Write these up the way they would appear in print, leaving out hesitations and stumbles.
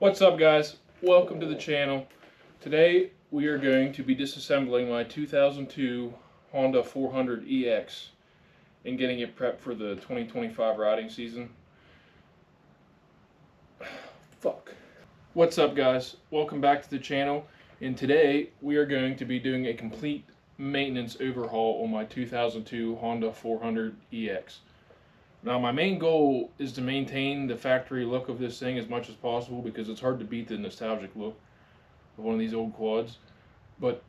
What's up, guys? Welcome to the channel. Today we are going to be disassembling my 2002 Honda 400EX and getting it prepped for the 2025 riding season. Fuck. What's up, guys? Welcome back to the channel, and today we are going to be doing a complete maintenance overhaul on my 2002 Honda 400EX. Now, my main goal is to maintain the factory look of this thing as much as possible because it's hard to beat the nostalgic look of one of these old quads. But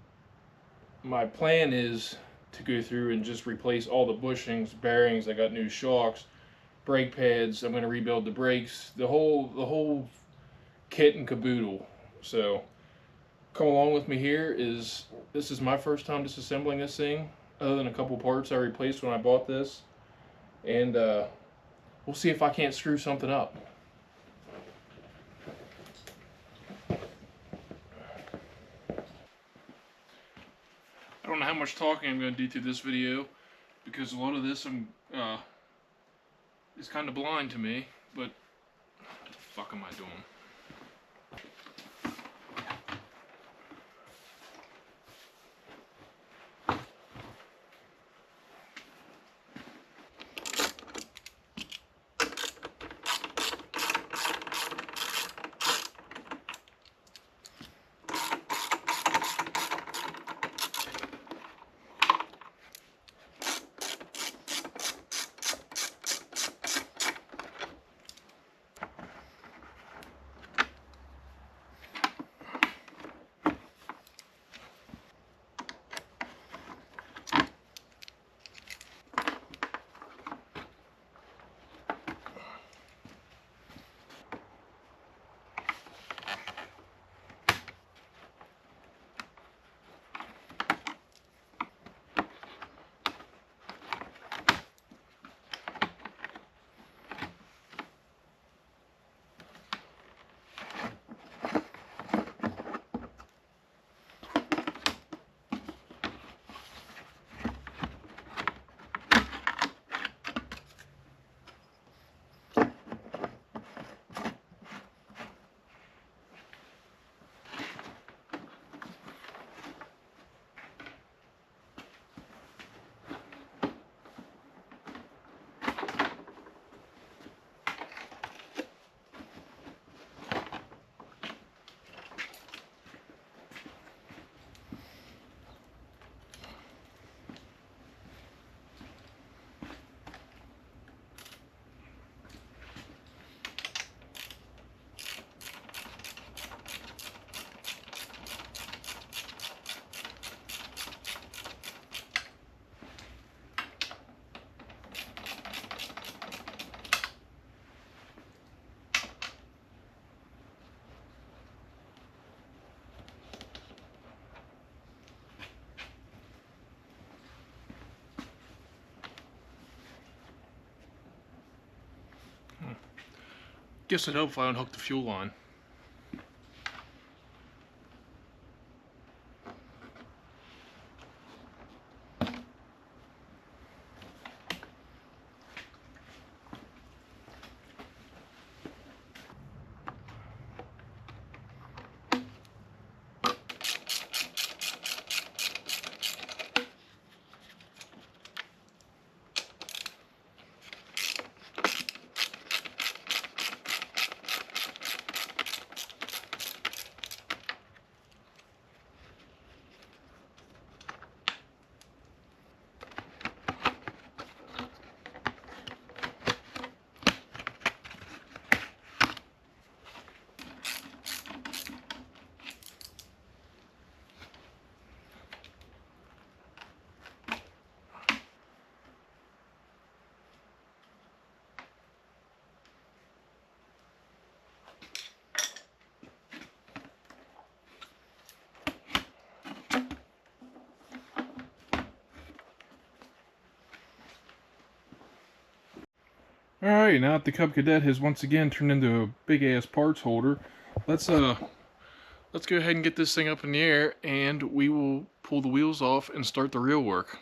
my plan is to go through and just replace all the bushings, bearings. I got new shocks, brake pads. I'm going to rebuild the brakes, the whole kit and caboodle. So come along with me here. This is my first time disassembling this thing, other than a couple parts I replaced when I bought this. And we'll see if I can't screw something up. I don't know how much talking I'm going to do through this video because a lot of this is kind of blind to me, but what the fuck am I doing? Guess it'd help if I unhook the fuel line. Alright, now that the Cub Cadet has once again turned into a big ass parts holder, let's go ahead and get this thing up in the air, and we will pull the wheels off and start the real work.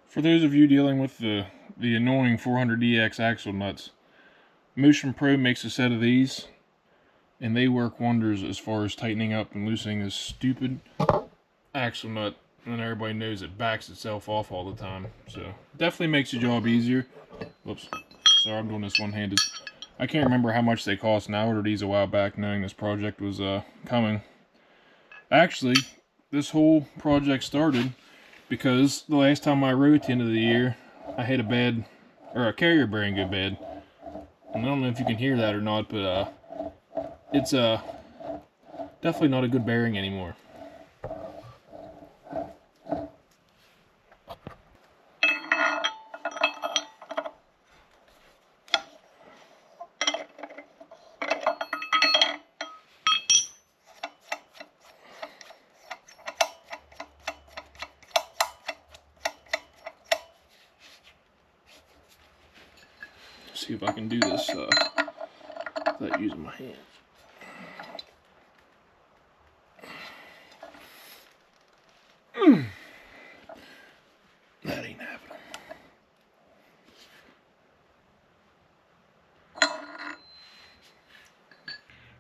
For those of you dealing with the annoying 400EX axle nuts, Motion Pro makes a set of these, and they work wonders as far as tightening up and loosening this stupid axle nut. And everybody knows it backs itself off all the time, so definitely makes the job easier. Whoops, sorry, I'm doing this one-handed. I can't remember how much they cost, and I ordered these a while back knowing this project was coming. Actually, this whole project started because the last time I rode at the end of the year, I had a carrier bearing go bad. And I don't know if you can hear that or not, but it's definitely not a good bearing anymore. See if I can do this without using my hands. That ain't happening.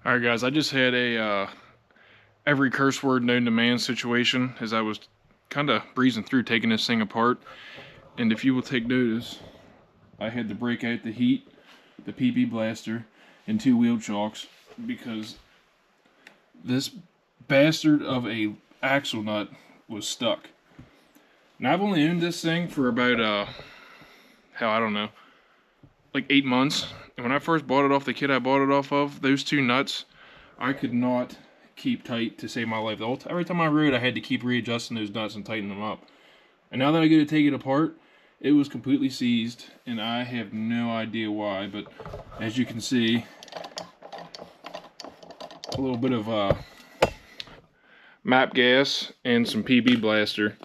Alright guys, I just had a every curse word known to man situation as I was kind of breezing through taking this thing apart. And if you will take notice, I had to break out the heat, the PP blaster, and 2 wheel chocks because this bastard of a axle nut was stuck. Now I've only owned this thing for about hell, I don't know, like 8 months. And when I first bought it off the kit I bought it off of, those 2 nuts I could not keep tight to save my life. Every time I rode, I had to keep readjusting those nuts and tightening them up. And now that I get to take it apart, it was completely seized, and I have no idea why, but as you can see, a little bit of map gas and some PB blaster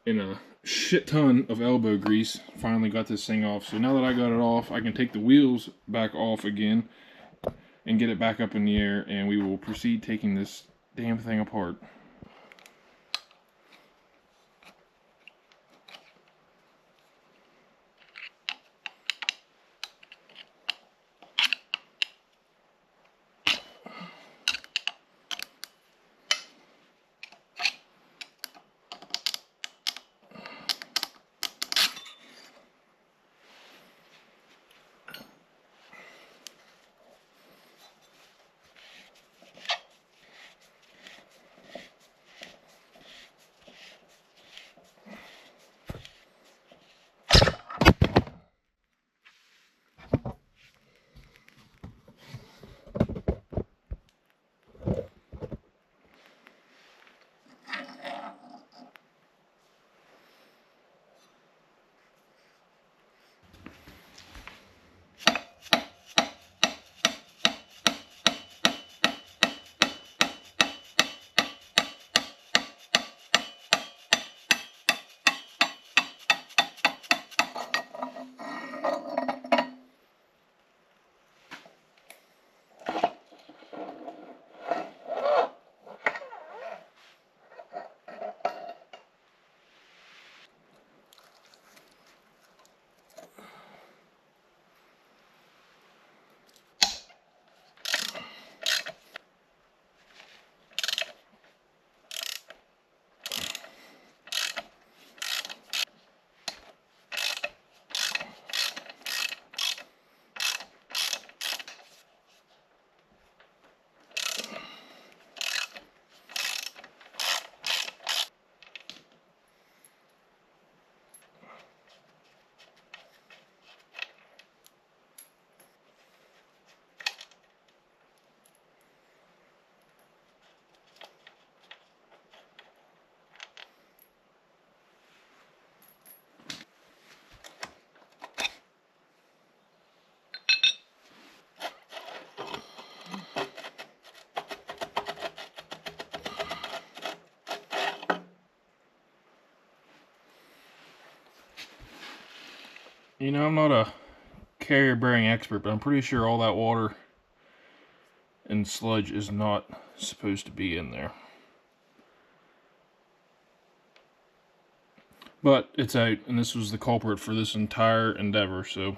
and a shit ton of elbow grease finally got this thing off. So now that I got it off, I can take the wheels back off again and get it back up in the air, and we will proceed taking this damn thing apart. You know, I'm not a carrier bearing expert, but I'm pretty sure all that water and sludge is not supposed to be in there. But it's out, and this was the culprit for this entire endeavor, so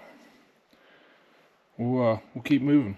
we'll keep moving.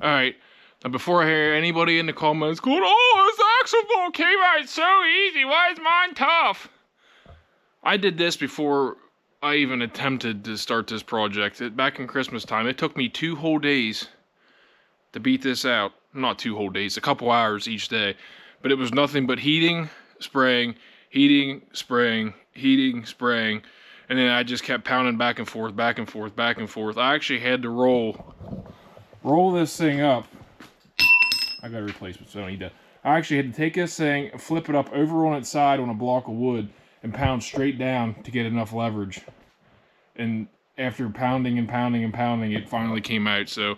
Alright, now before I hear anybody in the comments going, "Oh, this axle bolt came out so easy, why is mine tough?" I did this before I even attempted to start this project. Back in Christmas time, it took me 2 whole days to beat this out. Not 2 whole days, a couple hours each day. But it was nothing but heating, spraying, heating, spraying, heating, spraying. And then I just kept pounding back and forth, back and forth, back and forth. I actually had to roll this thing up. I got a replacement, so I don't need that. I actually had to take this thing, flip it up over on its side on a block of wood, and pound straight down to get enough leverage. And after pounding and pounding and pounding, it finally came out. So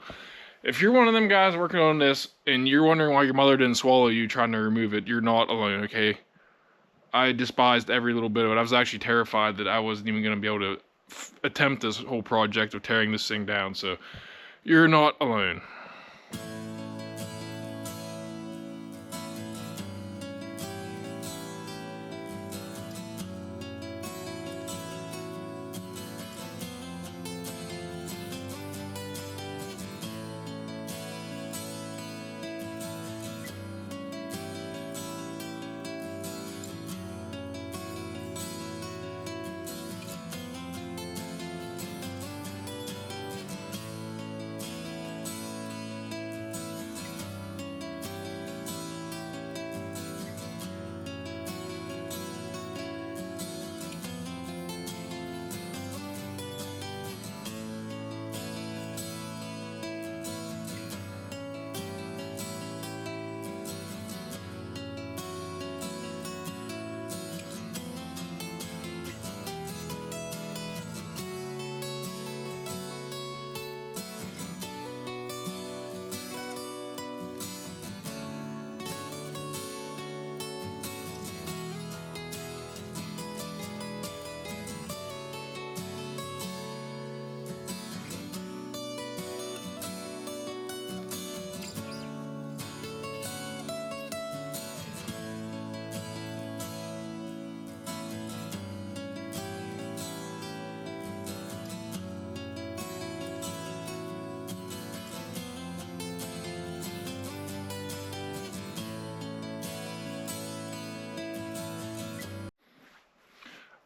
if you're one of them guys working on this and you're wondering why your mother didn't swallow you trying to remove it, you're not alone, okay? I despised every little bit of it. I was actually terrified that I wasn't even going to be able to attempt this whole project of tearing this thing down. So you're not alone.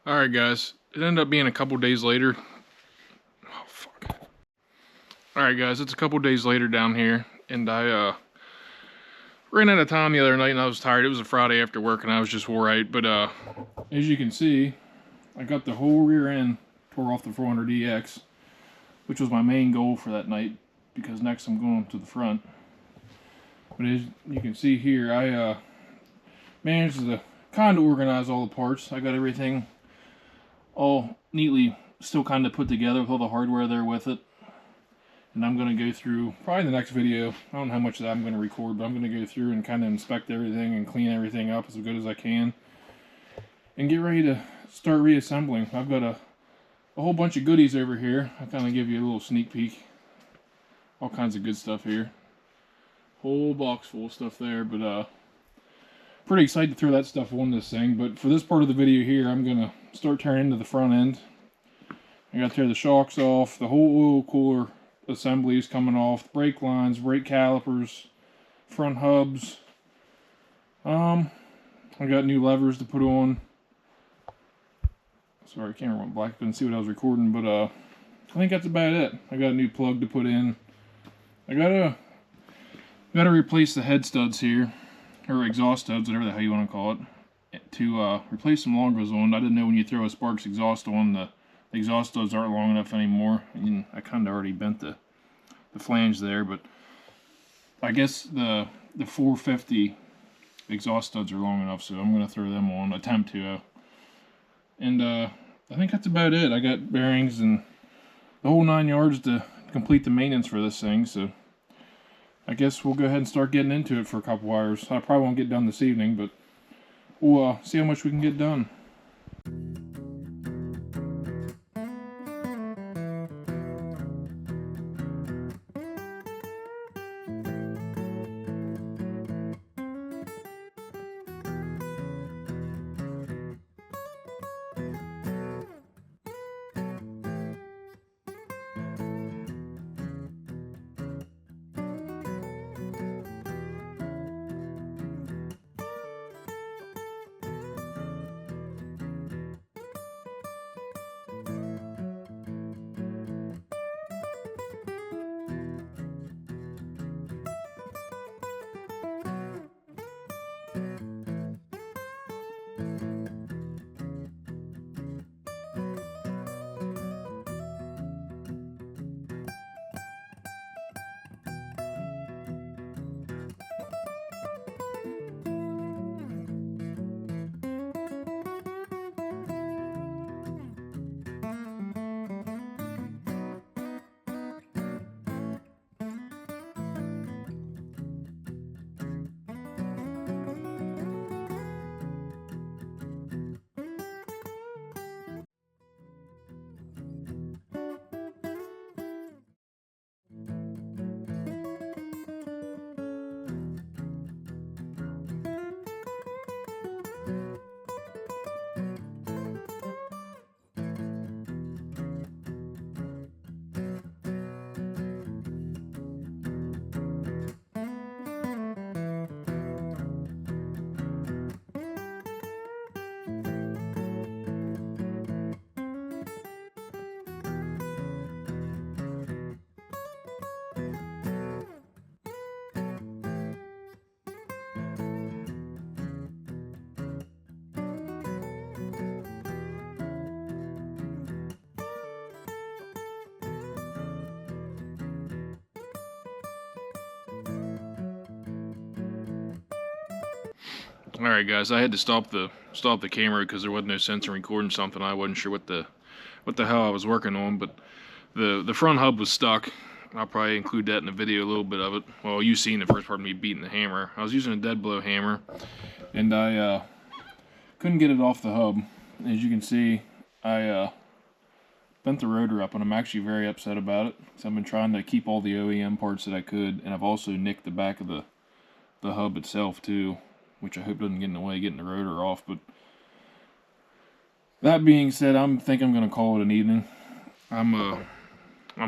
Alright guys, it ended up being a couple days later. Oh fuck. Alright guys, it's a couple days later down here, and I ran out of time the other night and I was tired. It was a Friday after work and I was just wore out, but as you can see, I got the whole rear end tore off the 400EX, which was my main goal for that night, because next I'm going to the front. But as you can see here, I managed to kind of organize all the parts. I got everything all neatly still kind of put together with all the hardware there with it. And I'm going to go through, probably the next video, I don't know how much of that I'm going to record, but I'm going to go through and kind of inspect everything and clean everything up as good as I can. And get ready to start reassembling. I've got a whole bunch of goodies over here. I'll kind of give you a little sneak peek. All kinds of good stuff here. Whole box full of stuff there, but pretty excited to throw that stuff on this thing. But for this part of the video here, I'm going to start tearing into the front end. I got to tear the shocks off, the whole oil cooler assemblies coming off, brake lines, brake calipers, front hubs. I got new levers to put on. Sorry, camera went black, couldn't see what I was recording, but I think that's about it. I got a new plug to put in. I got a Got to replace the head studs here, or exhaust studs, whatever the hell you want to call it, to replace some longos on. I didn't know when you throw a Sparks exhaust on, the exhaust studs aren't long enough anymore. And I kind of already bent the flange there, but I guess the 450 exhaust studs are long enough, so I'm going to throw them on, attempt to. And I think that's about it. I got bearings and the whole 9 yards to complete the maintenance for this thing, so I guess we'll go ahead and start getting into it for a couple hours. I probably won't get done this evening, but we'll see how much we can get done. Alright guys, I had to stop the camera because there wasn't no sense in recording something. I wasn't sure what the hell I was working on, but the front hub was stuck. I'll probably include that in the video, a little bit of it. Well, you seen the first part of me beating the hammer. I was using a dead blow hammer, and I couldn't get it off the hub. As you can see, I bent the rotor up, and I'm actually very upset about it. So I've been trying to keep all the OEM parts that I could, and I've also nicked the back of the hub itself too, which I hope doesn't get in the way of getting the rotor off. But that being said, I think I'm gonna call it an evening. I'm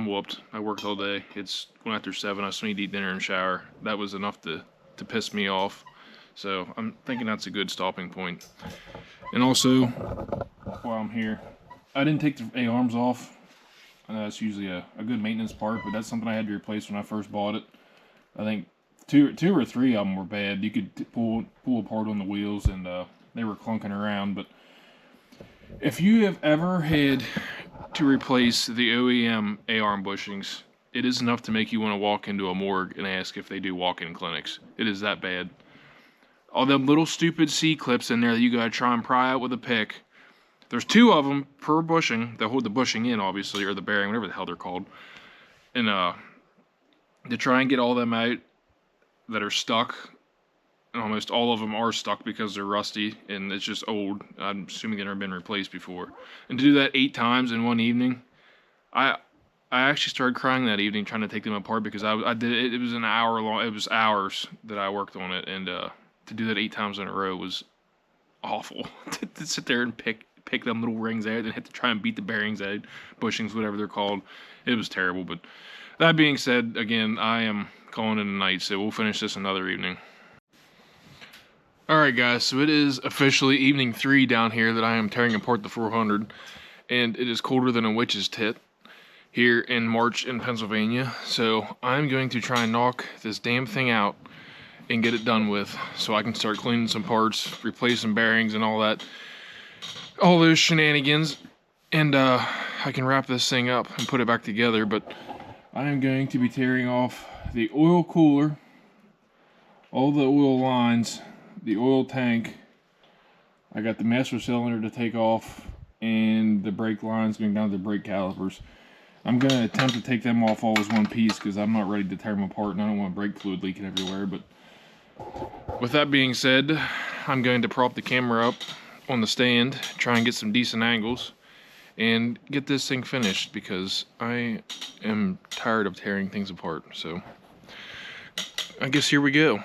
whooped. I worked all day. It's going after 7. I still need to eat dinner and shower. That was enough to piss me off. So I'm thinking that's a good stopping point. And also, while I'm here, I didn't take the A-arms off. I know that's usually a good maintenance part, but that's something I had to replace when I first bought it. I think two or three of them were bad. You could pull apart on the wheels, and they were clunking around. But if you have ever had to replace the OEM A-arm bushings, it is enough to make you want to walk into a morgue and ask if they do walk-in clinics. It is that bad. All them little stupid C-clips in there that you gotta try and pry out with a pick. There's 2 of them per bushing that hold the bushing in, obviously, or the bearing, whatever the hell they're called. And to try and get all them out that are stuck, and almost all of them are stuck because they're rusty and it's just old. I'm assuming they've never been replaced before. And to do that 8 times in one evening, I actually started crying that evening trying to take them apart, because I did it. It was an hour long. It was hours that I worked on it, and to do that 8 times in a row was awful. to sit there and pick them little rings out and have to try and beat the bearings out, bushings, whatever they're called. It was terrible. But that being said, again, I am calling it a night, so we'll finish this another evening. Alright guys, so it is officially evening 3 down here that I am tearing apart the 400, and it is colder than a witch's tit. here in March in Pennsylvania. So I'm going to try and knock this damn thing out and get it done with, so I can start cleaning some parts, replacing bearings and all that, all those shenanigans, and I can wrap this thing up and put it back together. But I am going to be tearing off the oil cooler, all the oil lines, the oil tank. I got the master cylinder to take off, and the brake lines going down to the brake calipers. I'm going to attempt to take them off all as one piece because I'm not ready to tear them apart and I don't want brake fluid leaking everywhere. But with that being said, I'm going to prop the camera up on the stand, try and get some decent angles, and get this thing finished because I am tired of tearing things apart. So I guess here we go.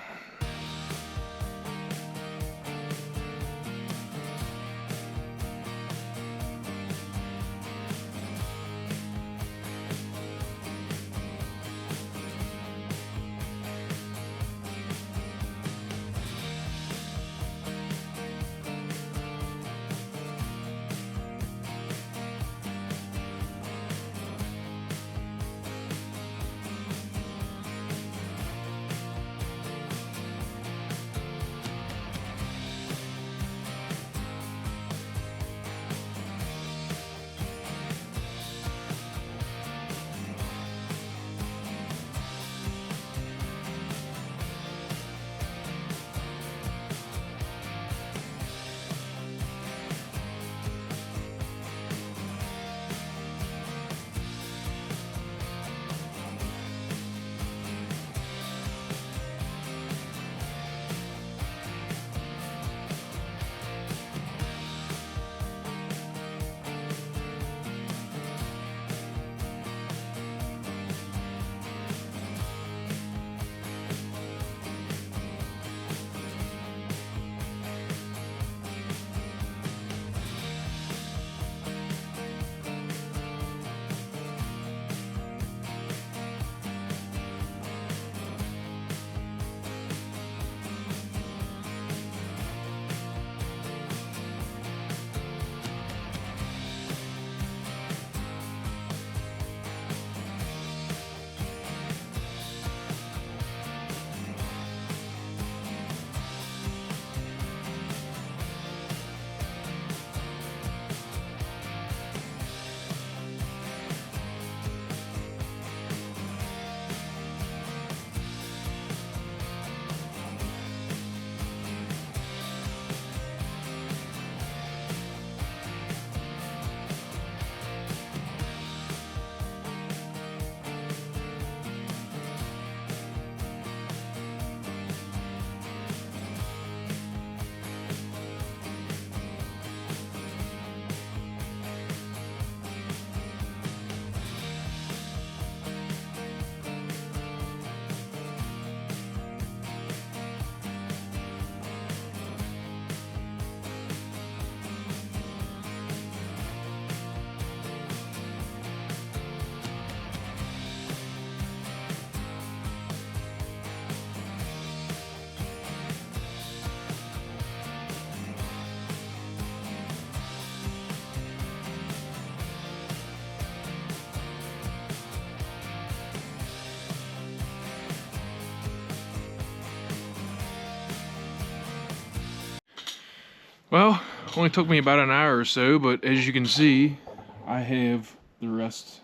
Well, only took me about an hour or so, but as you can see, I have the rest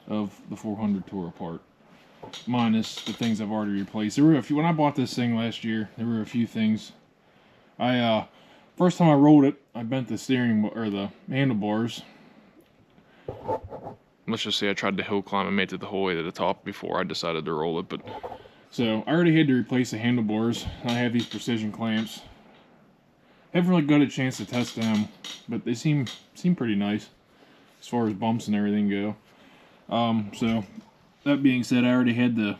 of the 400 tore apart, minus the things I've already replaced. There were a few, when I bought this thing last year, there were a few things. First time I rolled it, I bent the steering, or the handlebars. Let's just say I tried to hill climb and made it the whole way to the top before I decided to roll it. But so I already had to replace the handlebars. I have these precision clamps. Haven't really got a chance to test them, but they seem pretty nice as far as bumps and everything go. So that being said, I already had the,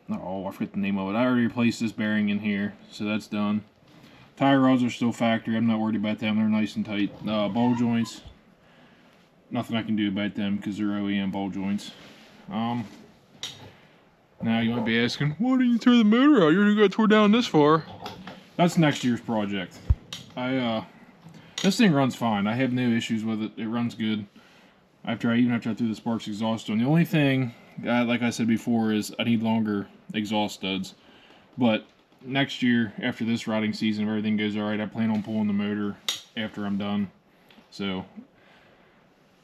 I forget the name of it. I already replaced this bearing in here, so that's done. Tie rods are still factory. I'm not worried about them. They're nice and tight. Ball joints, nothing I can do about them because they're OEM ball joints. Now you might be asking, why didn't you tear the motor out? You already got tore down this far. That's next year's project. This thing runs fine. I have no issues with it. It runs good. after I threw the Sparks exhaust on. The only thing, like I said before, is I need longer exhaust studs. But next year, after this riding season, if everything goes alright, I plan on pulling the motor after I'm done. So,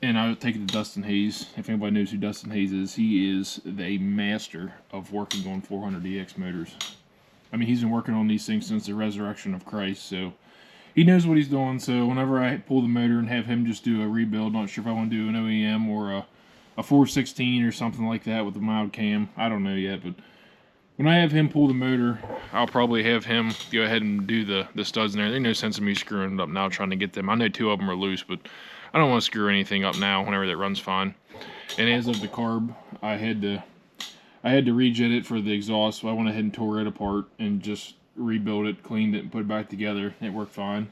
and I'll take it to Dustin Hayes. If anybody knows who Dustin Hayes is, he is the master of working on 400EX motors. I mean, he's been working on these things since the resurrection of Christ, so he knows what he's doing. So whenever I pull the motor and have him just do a rebuild, not sure if I want to do an OEM or a 416 or something like that with a mild cam. I don't know yet, but when I have him pull the motor, I'll probably have him go ahead and do the studs in there. There's no sense of me screwing it up now trying to get them. I know 2 of them are loose, but I don't want to screw anything up now whenever that runs fine. And as of the carb, I had to rejet it for the exhaust, so I went ahead and tore it apart and just rebuilt it, cleaned it, and put it back together. It worked fine.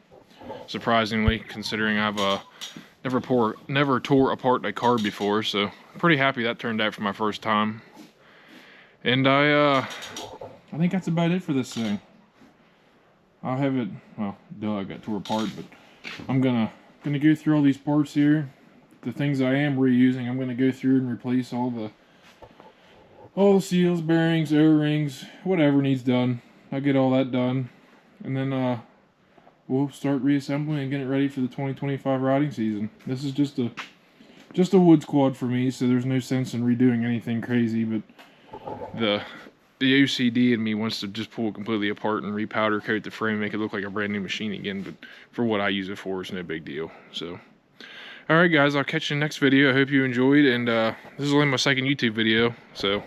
Surprisingly, considering I've never tore apart a carb before, so I'm pretty happy that turned out for my first time. And I think that's about it for this thing. I'll have it, well, duh, I got tore apart, but I'm gonna go through all these parts here. The things I am reusing, I'm gonna go through and replace all the seals, bearings, O-rings, whatever needs done. I'll get all that done, and then we'll start reassembling and getting it ready for the 2025 riding season. This is just a woods quad for me, so there's no sense in redoing anything crazy, but the OCD in me wants to just pull it completely apart and repowder coat the frame, make it look like a brand new machine again, but for what I use it for, it's no big deal. So, alright guys, I'll catch you in the next video. I hope you enjoyed, and this is only my second YouTube video, so,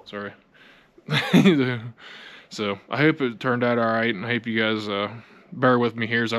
sorry. So, I hope it turned out alright, and I hope you guys bear with me here as I